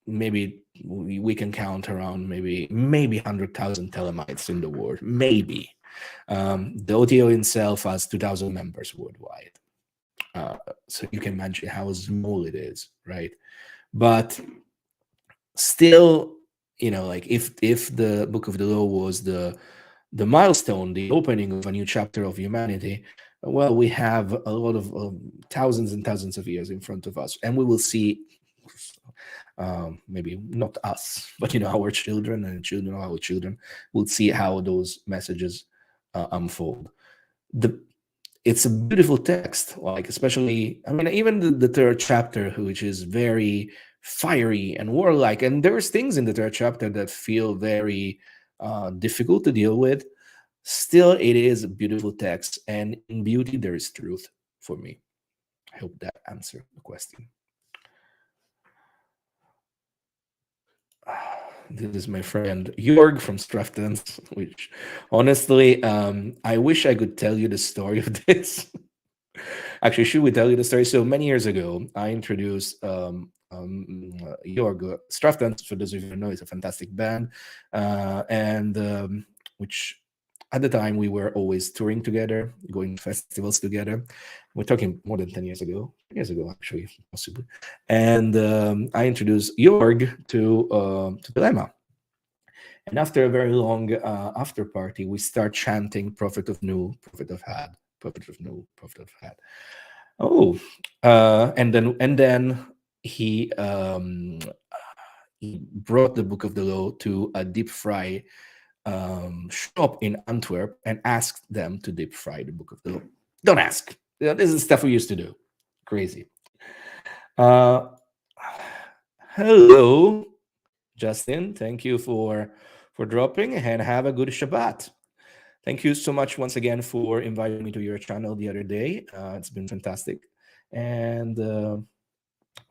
maybe we can count around maybe 100,000 Thelemites in the world. Maybe. The O.T.O itself has 2,000 members worldwide. So you can imagine how small it is, right? But still, like if the Book of the Law was the milestone, the opening of a new chapter of humanity, well, we have a lot of thousands and thousands of years in front of us, and we will see, maybe not us, but our children and children of our children will see how those messages unfold. It's a beautiful text, like especially, I mean, even the third chapter, which is very fiery and warlike, and there's things in the third chapter that feel very difficult to deal with. Still, it is a beautiful text, and in beauty there is truth for me. I hope that answered the question. This is my friend Jorg from Straftons, which honestly, I wish I could tell you the story of this. Actually, should we tell you the story? So many years ago, I introduced Jorg. Straftons, for those of you who know, is a fantastic band, and which at the time we were always touring together, going to festivals together. We're talking more than 10 years ago, actually, possibly. And I introduced Jorg to Thelema. And after a very long after party, we start chanting Prophet of Nu, Prophet of Had, Prophet of Nu, Prophet of Had. Oh, and then he brought the Book of the Law to a deep fry shop in Antwerp and asked them to deep fry the Book of the Law. Don't ask. This is stuff we used to do. Crazy. Hello, Justin. Thank you for dropping, and have a good Shabbat. Thank you so much once again for inviting me to your channel the other day. It's been fantastic, and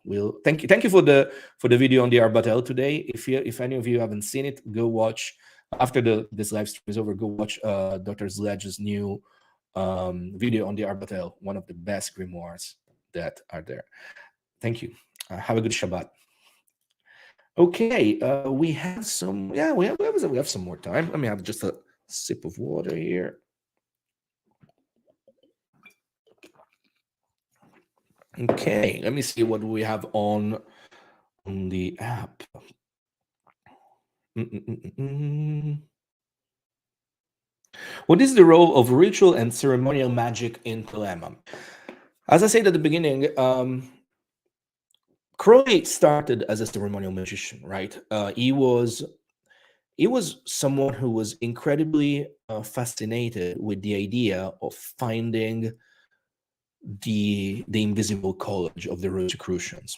we'll thank you for the video on the Arbatel today. If any of you haven't seen it, go watch after this live stream is over. Go watch Dr. Zledge's new video on the Arbatel, one of the best grimoires that are there. Thank you. Have a good Shabbat. Okay, we have some. Yeah, we have some more time. Let me have just a sip of water here. Okay, let me see what we have on the app. What is the role of ritual and ceremonial magic in Thelema? As I said at the beginning, Crowley started as a ceremonial magician, right? He was someone who was incredibly fascinated with the idea of finding the invisible college of the Rosicrucians.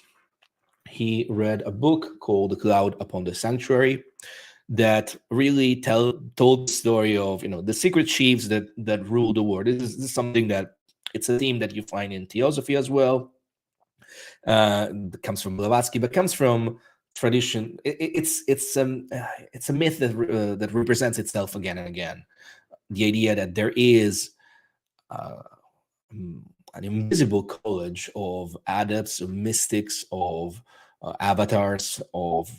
He read a book called The Cloud Upon the Sanctuary that really told the story of the secret chiefs that rule the world. This is something that it's a theme that you find in Theosophy as well. It comes from Blavatsky, but comes from tradition. It's a myth that represents itself again and again. The idea that there is an invisible college of adepts, of mystics, of avatars, of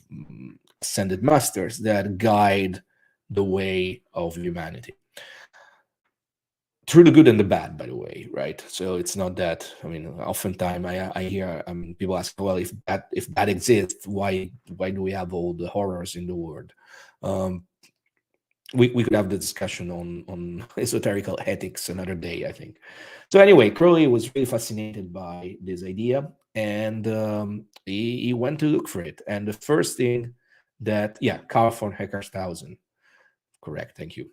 ascended masters that guide the way of humanity. Through the good and the bad, by the way, right? So it's not that, I mean, oftentimes I hear people ask, well, if that exists, why do we have all the horrors in the world? we could have the discussion on esoterical ethics another day, I think. So anyway, Crowley was really fascinated by this idea, and he went to look for it. And the first thing that, yeah, Carl von Heckershausen, correct, thank you.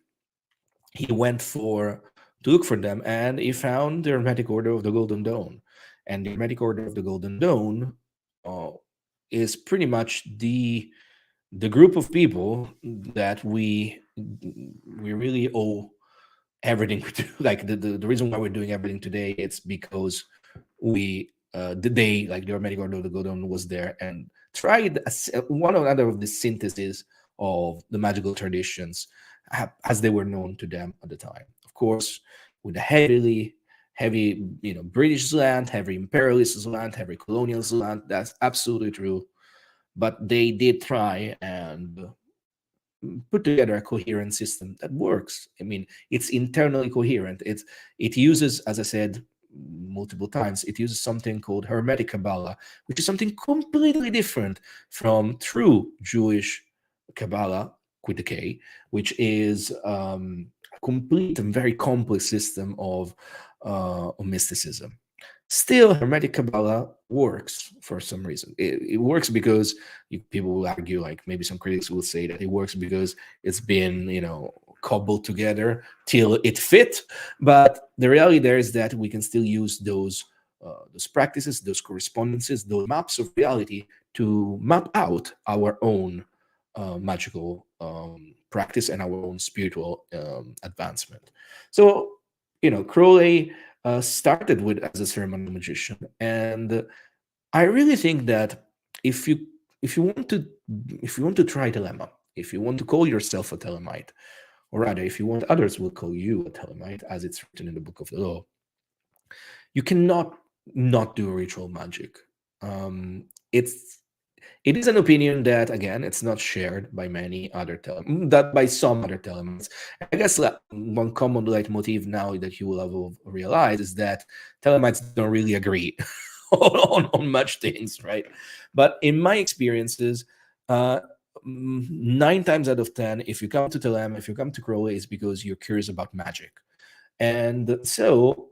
He went for to look for them, and he found the Hermetic Order of the Golden Dawn. And the Hermetic Order of the Golden Dawn uh, is pretty much the group of people that we really owe everything we do. Like the reason why we're doing everything today, it's because we the day like the Hermetic Order of the Golden was there and tried one or another of the synthesis of the magical traditions as they were known to them at the time. Of course, with the heavy, British slant, heavy imperialist slant, heavy colonial slant. That's absolutely true. But they did try and put together a coherent system that works. I mean, it's internally coherent. It uses, as I said multiple times, it uses something called Hermetic Kabbalah, which is something completely different from true Jewish Kabbalah with the K, which is a complete and very complex system of mysticism. Still, Hermetic Kabbalah works for some reason. It works because people will argue, like maybe some critics will say that it works because it's been, cobbled together till it fit. But the reality there is that we can still use those practices, those correspondences, those maps of reality to map out our own magical practice and our own spiritual advancement. So, Crowley started with as a ceremonial magician, and I really think that if you if you want to if you want to try Thelema, if you want to call yourself a Thelemite, or rather, if you want others will call you a Thelemite, as it's written in the Book of the Law, you cannot not do ritual magic. It is an opinion that, again, it's not shared by many other that by some other Thelemites. I guess one common leitmotif now that you will have realized is that Thelemites don't really agree on much things, right? But in my experiences, 9 times out of 10, if you come to Thelema, if you come to Crowley, it's because you're curious about magic. And so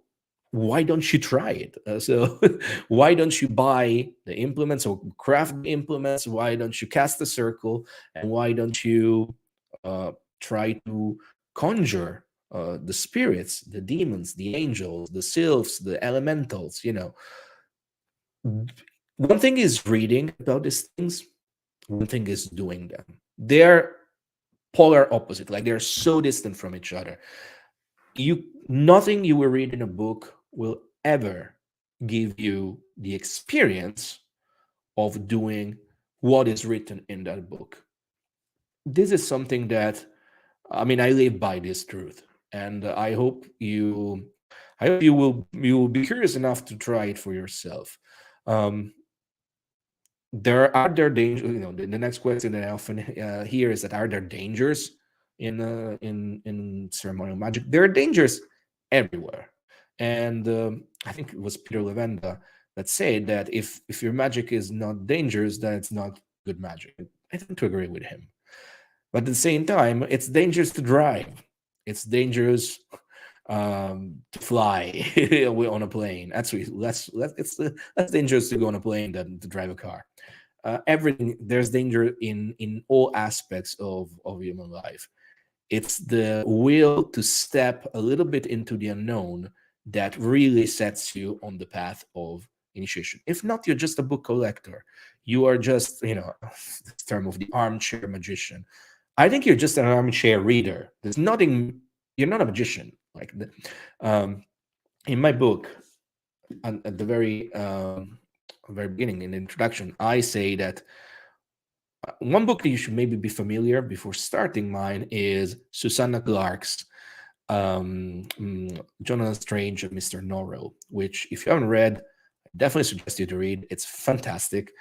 why don't you try it? So why don't you buy the implements or craft the implements? Why don't you cast a circle? And why don't you try to conjure the spirits, the demons, the angels, the sylphs, the elementals? One thing is reading about these things. One thing is doing them. They're polar opposite. Like they're so distant from each other. Nothing you will read in a book will ever give you the experience of doing what is written in that book. This is something that, I mean, I live by this truth, and I hope you will be curious enough to try it for yourself. Are there dangers? The next question that I often hear is that are there dangers in ceremonial magic? There are dangers everywhere, and I think it was Peter Levenda that said that if your magic is not dangerous, then it's not good magic. I tend to agree with him, but at the same time, it's dangerous to drive. It's dangerous to fly on a plane. That's less dangerous to go on a plane than to drive a car. Everything, there's danger in all aspects of human life. It's the will to step a little bit into the unknown that really sets you on the path of initiation. If not, you're just a book collector. You are just, this term of the armchair magician. I think you're just an armchair reader. There's nothing. You're not a magician. Like in my book, at the very beginning in the introduction, I say that one book that you should maybe be familiar before starting mine is Susanna Clarke's Jonathan Strange and Mr. Norrell, which if you haven't read, I definitely suggest you to read. It's fantastic.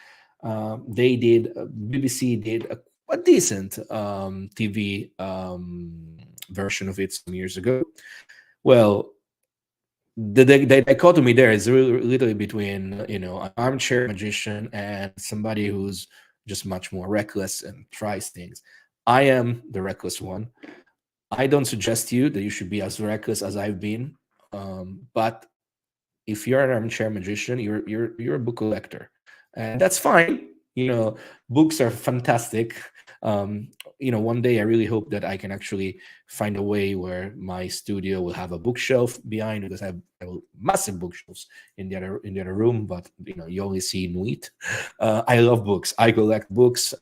BBC did a decent TV version of it some years ago. Well, the dichotomy there is really literally between an armchair magician and somebody who's just much more reckless and tries things. I am the reckless one. I don't suggest you that you should be as reckless as I've been, but if you're an armchair magician, you're a book collector, and that's fine. Books are fantastic. Um, one day I really hope that I can actually find a way where my studio will have a bookshelf behind, because I have massive bookshelves in the other room, but you only see Nuit. I love books. I collect books.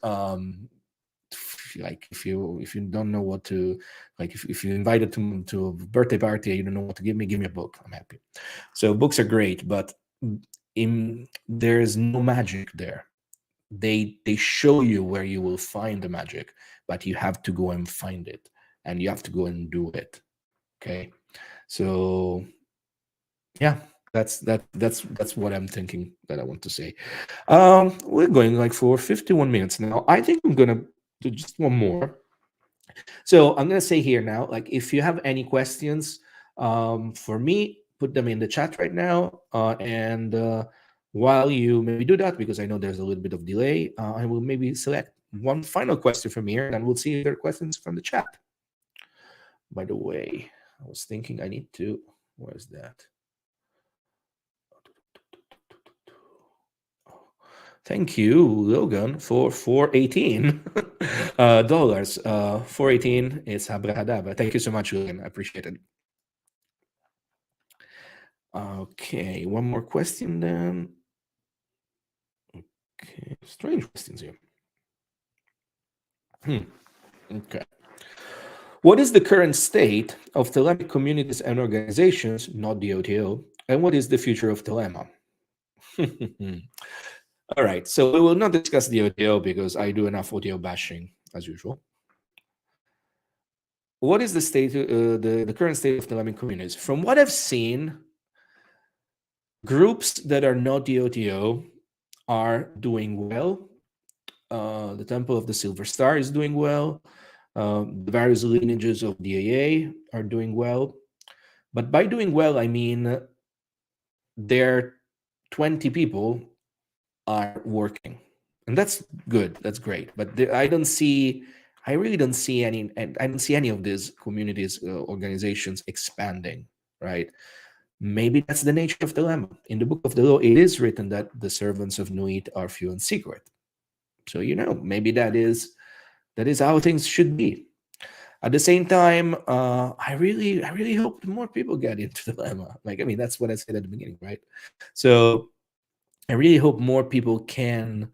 Like if you don't know what to, like if you invited to a birthday party and you don't know what to give me a book, I'm happy. So books are great, but there's no magic there. They show you where you will find the magic, but you have to go and find it, and you have to go and do it. Okay, so yeah, that's what I'm thinking that I want to say. We're going like for 51 minutes now. I think I'm gonna do just one more. So I'm gonna say here now, like if you have any questions for me, put them in the chat right now. And while you maybe do that, because I know there's a little bit of delay, I will maybe select one final question from here, and we'll see if there are questions from the chat. By the way, I was thinking I need to. Where's that? Thank you, Logan, for 418 dollars. 418 is abracadabra. Thank you so much, Logan. I appreciate it. Okay, one more question then. Okay, strange questions here. Okay. What is the current state of Thelemic communities and organizations, not the O.T.O, and what is the future of Thelema? All right, so we will not discuss the O.T.O because I do enough O.T.O bashing as usual. What is the state, the current state of Thelemic communities? From what I've seen, groups that are not the O.T.O are doing well. The Temple of the Silver Star is doing well. The various lineages of the AA are doing well. But by doing well, I mean their 20 people are working. And that's good. That's great. But I really don't see any, and I don't see any of these communities, organizations expanding, right? Maybe that's the nature of the Thelema. In the Book of the Law, it is written that the servants of Nuit are few and secret. So maybe that is how things should be. At the same time, I really hope more people get into the Thelema. Like, I mean, that's what I said at the beginning, right? So I really hope more people can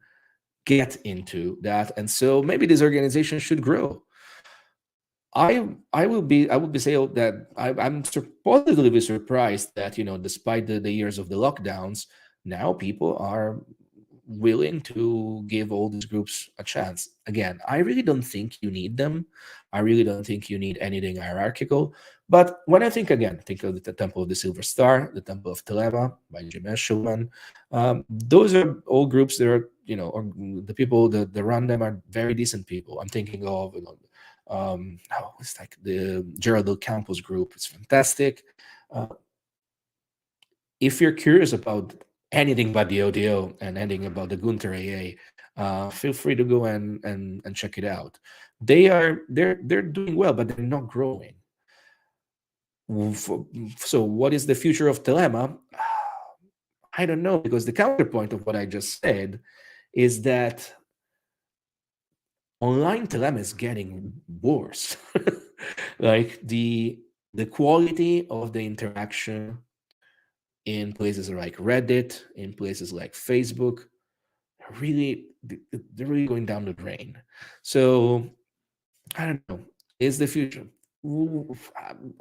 get into that, and so maybe this organization should grow. I will be saying that I'm positively surprised that despite the years of the lockdowns, now people are willing to give all these groups a chance. Again, I really don't think you need them. I really don't think you need anything hierarchical. But when I think of the Temple of the Silver Star, the Temple of Thelema by Jim Eshelman, those are all groups that are, or the people that run them are very decent people. I'm thinking of, it's like the Geraldo Campos group. It's fantastic. If you're curious about anything about the O.T.O and anything about the Gunther AA, feel free to go and check it out. They're doing well, but they're not growing. So what is the future of Thelema? I don't know, because the counterpoint of what I just said is that online Thelema is getting worse. Like the quality of the interaction in places like Reddit, in places like Facebook, they're really going down the drain. So I don't know. Is the future?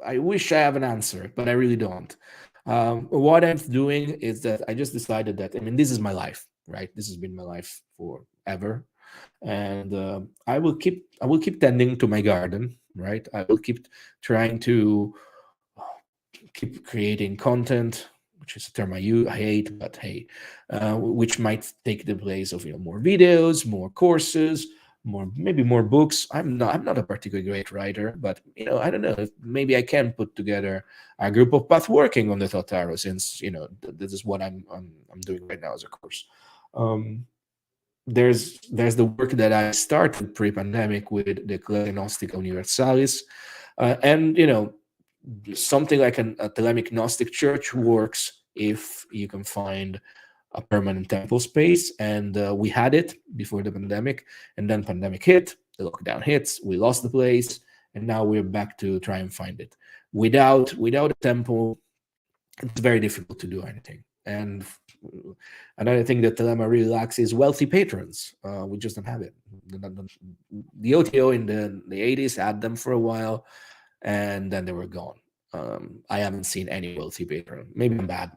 I wish I have an answer, but I really don't. What I'm doing is that I just decided that, I mean, this is my life, right? This has been my life forever, and I will keep tending to my garden, right? I will keep trying to keep creating content, which is a term I hate, but hey, which might take the place of more videos, more courses, maybe more books. I'm not a particularly great writer, but I don't know. Maybe I can put together a group of path working on the Thought Tarot, since this is what I'm doing right now as a course. There's the work that I started pre-pandemic with the Classe Gnostica Universalis. And something like a Thelemic Gnostic church works if you can find a permanent temple space, and we had it before the pandemic, and then pandemic hit, the lockdown hits, we lost the place, and now we're back to try and find it. Without a temple, it's very difficult to do anything. And another thing that Thelema really lacks is wealthy patrons. We just don't have it. The O.T.O in the 80s had them for a while, and then they were gone. I haven't seen any wealthy patron. Maybe I'm bad.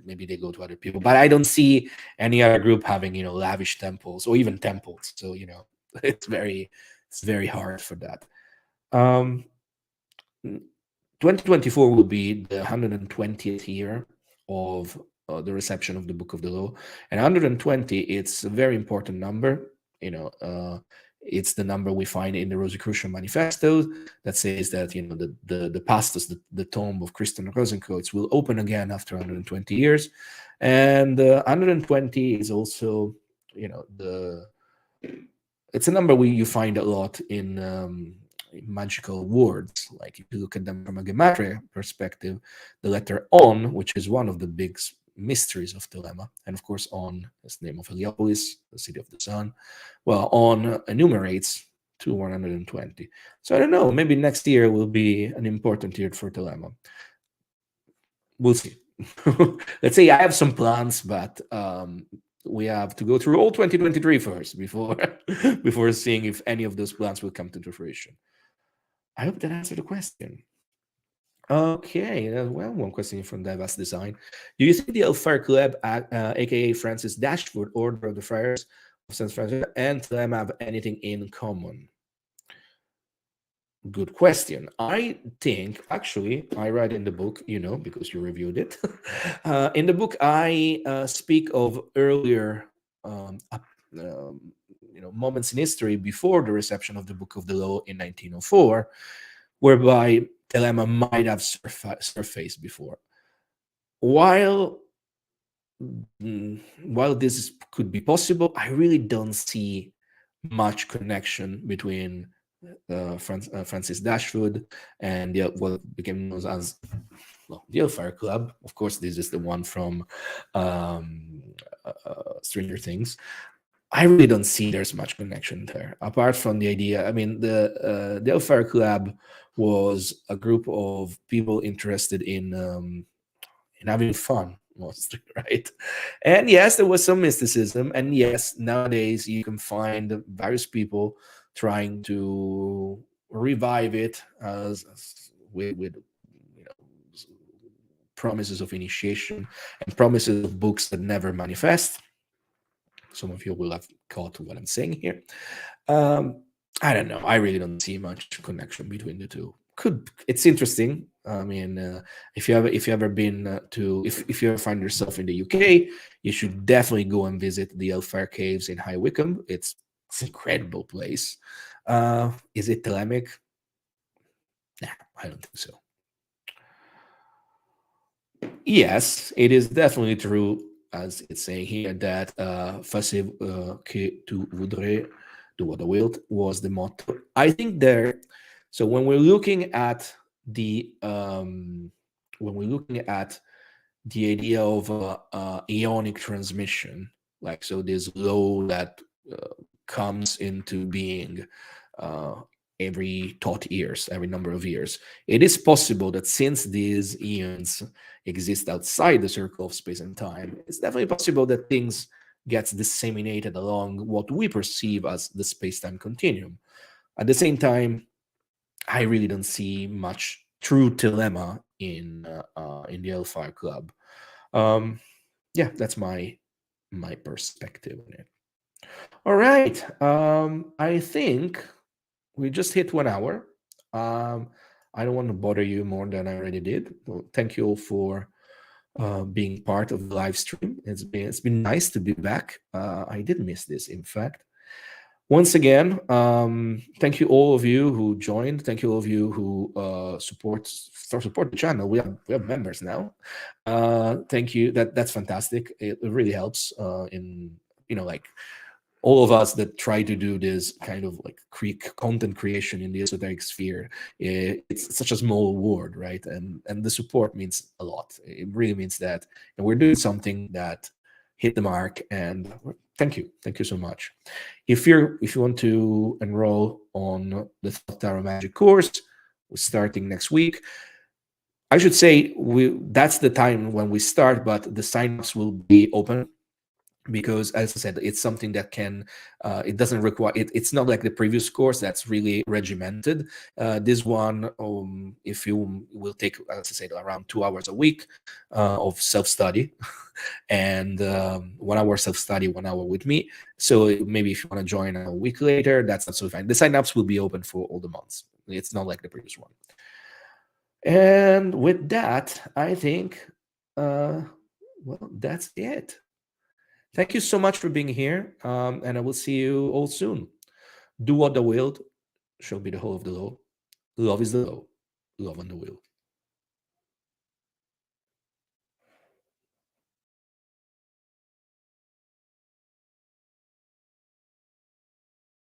Maybe they go to other people, but I don't see any other group having lavish temples or even temples. So it's very hard for that. 2024 will be the 120th year of the reception of the Book of the Law, and 120. It's a very important number. It's the number we find in the Rosicrucian Manifesto that says that the pastos, the tomb of Christian Rosenkreuz, will open again after 120 years, and 120 is also it's a number you find a lot in magical words. Like if you look at them from a gematria perspective, the letter On, which is one of the big mysteries of Thelema, and of course On is the name of Heliopolis, the city of the sun. Well, On enumerates to 120. So I don't know, maybe next year will be an important year for Thelema. We'll see. Let's say I have some plans, but we have to go through all 2023 first before seeing if any of those plans will come to fruition. I hope that answered the question. Okay, well, one question from Divas Design. Do you think the Hellfire Club, aka Francis Dashwood, Order of the Friars of St. Francis, and Thelema have anything in common? Good question. I think, actually, I write in the book, because you reviewed it. In the book, I speak of earlier moments in history before the reception of the Book of the Law in 1904, whereby Thelema might have surfaced before. While this could be possible, I really don't see much connection between Francis Dashwood and what became known as the Hellfire Club. Of course, this is the one from Stranger Things. I really don't see there's much connection there, apart from the idea. I mean, the Hellfire Club was a group of people interested in having fun, mostly, right? And yes, there was some mysticism, and yes, nowadays you can find various people trying to revive it with promises of initiation and promises of books that never manifest. Some of you will have caught what I'm saying here. I don't know. I really don't see much connection between the two. It's interesting. I mean, if you ever been if you ever find yourself in the UK, you should definitely go and visit the Hellfire Caves in High Wycombe. It's an incredible place. Is it Thelemic? Nah, I don't think so. Yes, it is definitely true, as it's saying here, that facile que tu voudrais, do what thou wilt, was the motto. I think there. So when we're looking at the idea of ionic transmission, like so this law that comes into being every every number of years, it is possible that since these eons exist outside the circle of space and time, it's definitely possible that things gets disseminated along what we perceive as the space-time continuum. At the same time, I really don't see much true Thelema in the Hellfire Club. Yeah, that's my perspective on it. All right, I think we just hit 1 hour. I don't want to bother you more than I already did. Well, thank you all for being part of the live stream. It's been nice to be back. I did miss this, in fact. Once again, thank you all of you who joined. Thank you all of you who support the channel. We have members now. Thank you. That's fantastic. It really helps in like all of us that try to do this kind of like content creation in the esoteric sphere, it's such a small world, right? And the support means a lot. It really means that, and we're doing something that hit the mark. And thank you so much. If you want to enroll on the Tarot Magic course, we're starting next week. I should say that's the time when we start, but the signups will be open, because as I said, it's something that can, it doesn't require, it's not like the previous course that's really regimented. This one, if you will take, as I said, around 2 hours a week of self-study and 1 hour self-study, 1 hour with me. So maybe if you want to join a week later, that's absolutely fine. The signups will be open for all the months. It's not like the previous one. And with that, I think, well, that's it. Thank you so much for being here, and I will see you all soon. Do what the will shall be the whole of the law. Love is the law. Love on the will.